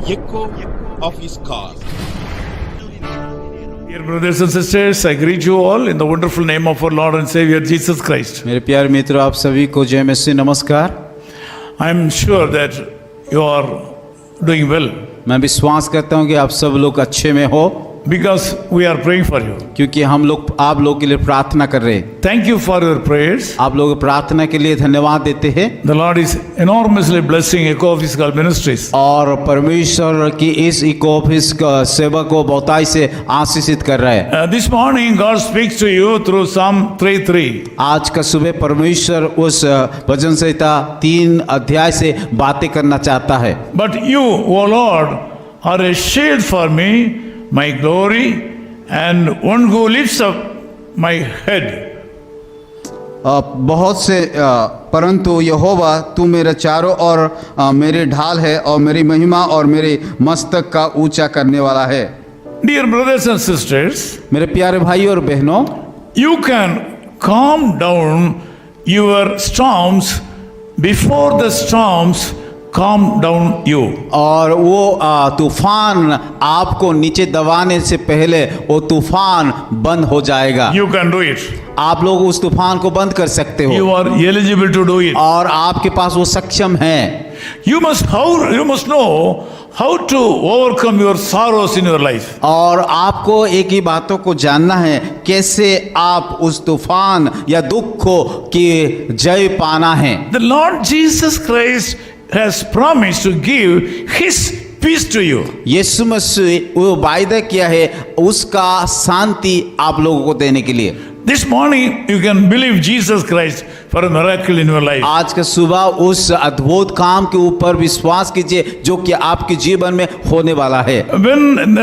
echo of his call. Dear brothers and sisters, I greet you all in the wonderful name of our Lord and Savior Jesus Christ. मेरे प्यारे मित्रों, आप सभी को जय मसीह नमस्कार। I am sure that you are doing well मैं विश्वास करता हूं कि आप सब लोग अच्छे में हो, because we are praying for you. क्योंकि हम लोग आप लोग के लिए प्रार्थना कर रहे हैं। Thank you for your prayers. आप लोग प्रार्थना के लिए धन्यवाद देते हैं The Lord is enormously blessing Echo of His Call Ministries. और परमेश्वर की इस इको ऑफिस सेवा को बहुताई से आशीषित कर रहा है। This morning God speaks to you through Psalm 3:3. आज का सुबह परमेश्वर उस भजन संहिता 3 अध्याय से बातें करना चाहता है। But you, O Lord, are a shield for me, my glory, and one who lifts up my head. बहुत से परंतु यहोवा तू मेरे चारों ओर मेरी ढाल है और मेरी महिमा और मेरे मस्तक का ऊंचा करने वाला है। Dear brothers and sisters, मेरे प्यारे भाई और बहनों, you can calm down your storms before the storms calm down you. और वो तूफान आपको नीचे दबाने से पहले वो तूफान बंद हो जाएगा। You can do it. आप लोग उस तूफान को बंद कर सकते हो You are eligible to do it. और आपके पास वो सक्षम है। You must know how to overcome your sorrows in your life. और आपको एक ही बातों को जानना है, कैसे आप उस तूफान या दुख को की जय पाना है। The Lord Jesus Christ has promised to give His peace to you. यीशु मसीह वो वायदा किया है उसका शांति आप लोगों को देने के लिए। This morning you can believe Jesus Christ for a miracle in your life. आज का सुबह उस अद्भुत काम के ऊपर विश्वास कीजिए जो कि आपके जीवन में होने वाला है। When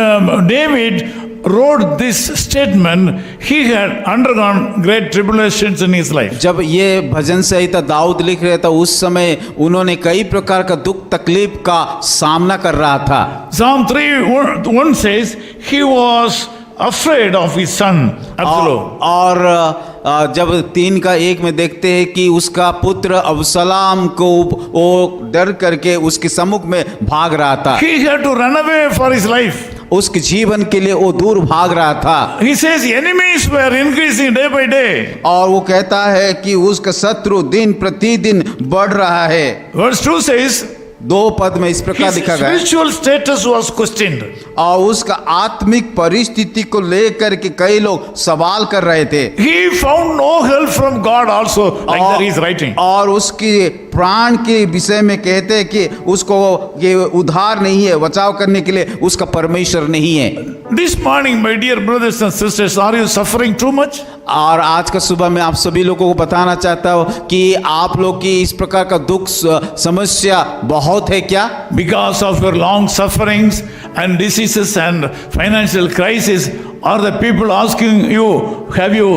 David wrote this statement, he had undergone great tribulations in his life. जब ये भजन संहिता दाऊद लिख रहे थे उस समय उन्होंने कई प्रकार का दुख तकलीफ का सामना कर रहा था। Psalm 3:1 says he was afraid of his son Absalom. और जब 3:1 में देखते हैं कि उसका पुत्र अबसलाम को वो डर करके उसके सम्मुख में भाग रहा था। He had to run away for his life. उसके जीवन के लिए वो दूर भाग रहा था। He says enemies were increasing day by day. और वो कहता है कि उसका शत्रु दिन प्रतिदिन बढ़ रहा है। Verse 2 says 2 पद में इस प्रकार his लिखा गया spiritual status was questioned. और उसका आत्मिक परिस्थिति को लेकर के कई लोग सवाल कर रहे थे। He found no help from God also, like that he is writing. और उसकी प्राण के विषय में कहते हैं कि उसको ये उद्धार नहीं है, बचाव करने के लिए उसका परमेश्वर नहीं है। This morning, my dear brothers and sisters, are you suffering too much? और आज का सुबह मैं आप सभी लोगों को बताना चाहता हूँ कि आप लोग की इस प्रकार का दुख समस्या बहुत है क्या? Because of your long sufferings and diseases and financial crisis, are the people asking you, have you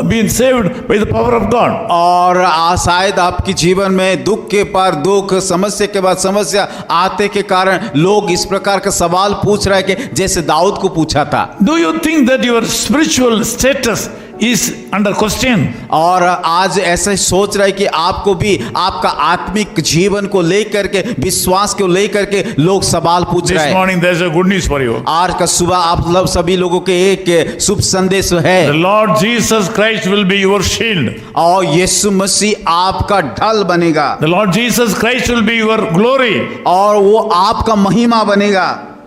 been saved by the power of God? और शायद आपके जीवन में दुख के पर दुख, समस्या के बाद समस्या आते के कारण लोग इस प्रकार का सवाल पूछ रहे हैं कि जैसे दाऊद को पूछा था। Do you think that your spiritual status is under question? और आज ऐसा सोच रहा है कि आपको भी आपका आत्मिक जीवन को लेकर के, विश्वास को लेकर के लोग सवाल पूछ रहे This हैं। morning there is a good news for you. आज का सुबह आप लोग सभी लोगों के एक शुभ संदेश है। The Lord Jesus Christ will be your shield. और यीशु मसीह आपका ढल बनेगा। The Lord Jesus Christ will be your glory. और वो आपका महिमा बनेगा।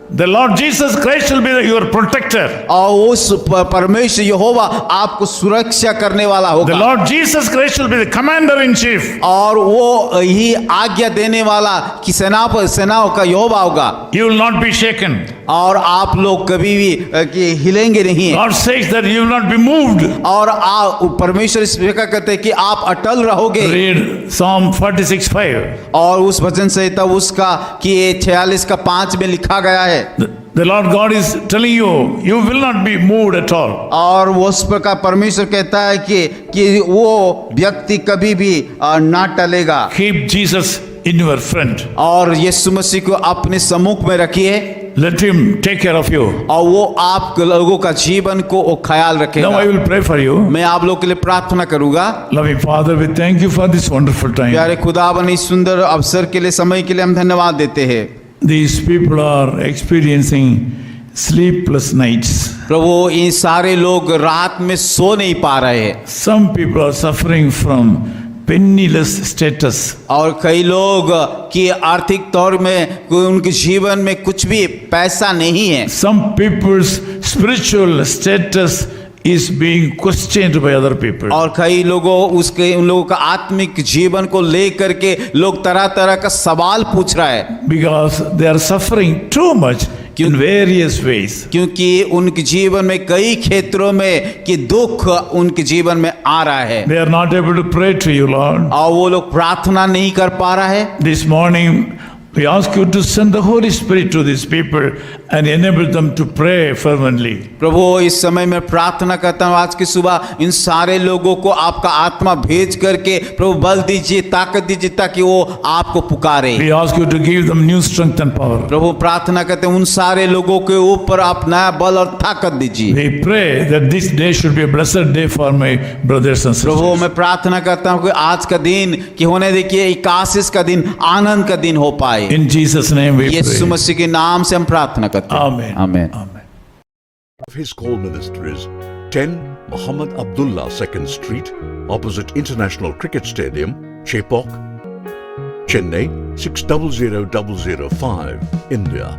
The Lord Jesus Christ will be your protector. और उस परमेश्वर यहोवा आपको सुरक्षा करने वाला The होगा। Lord Jesus Christ will be the commander in chief. और वो ही आज्ञा देने वाला कि सेनाओं का यहोवा होगा। You will not be shaken. और आप लोग कभी भी कि हिलेंगे नहीं। God says that you will not be moved. और परमेश्वर इस प्रकार कहते हैं कि आप अटल रहोगे। Read Psalm 46:5. और उस भजन संहिता उसका कि 46:5 में लिखा गया है। The Lord God is telling you, you will not be moved at all. और वो उस प्रकार परमेश्वर कहता है कि वो व्यक्ति कभी भी ना टलेगा। Keep Jesus in your front. और यीशु मसीह को अपने सम्मुख में रखिए। Let him take care of you. और वो आप लोगों का जीवन को वो ख्याल रखेगा। Now I will pray for you. मैं आप लोगों के लिए प्रार्थना करूंगा। Loving Father, we thank you for this wonderful time. प्यारे खुदावन इस सुंदर अवसर के लिए, समय के लिए हम धन्यवाद देते हैं। these people are experiencing sleepless nights. प्रभु इन सारे लोग रात में सो नहीं पा रहे हैं Some people are suffering from penniless status. और कई लोग की आर्थिक तौर में उनके जीवन में कुछ भी पैसा नहीं है Some people's spiritual status is being questioned by other people. और कई लोगों उन लोगों का आत्मिक जीवन को लेकर के लोग तरह तरह का सवाल पूछ रहा है Because they are suffering too much in various ways. क्योंकि उनके जीवन में कई क्षेत्रों में कि दुख उनके जीवन में आ रहा है They are not able to pray to you, Lord. और वो लोग प्रार्थना नहीं कर पा रहा है This morning, we ask you to send the Holy Spirit to these people and enable them to pray fervently. प्रभु इस समय में प्रार्थना करता हूँ आज की सुबह इन सारे लोगों को आपका आत्मा भेज करके प्रभु बल दीजिए ताकत दीजिए ताकि वो आपको पुकारे We ask you to give them new strength and power. प्रभु प्रार्थना करते हैं उन सारे लोगों के ऊपर आप नया बल और ताकत दीजिए We pray that this day should be a blessed day for my brothers and Prabhu sisters. मैं प्रार्थना करता हूँ कि आज का दिन कि होने देखिए एक आशीष का दिन आनंद का दिन हो पाए In Jesus' name we Yeshu pray. मसीह के नाम से हम प्रार्थना करते हैं Amen. आमीन Amen. Of his call ministries, 10 Muhammad Abdullah 2nd Street, opposite International Cricket Stadium, Chepauk, Chennai 600005, India.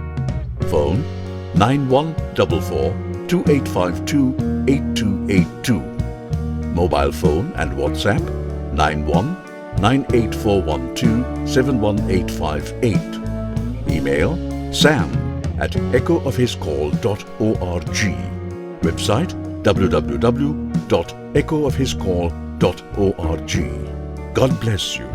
Phone 9144 2852 8282. Mobile phone and WhatsApp 91 98412 71858. Email sam@echoofhiscall.org. Website www.echoofhiscall.org. God bless you.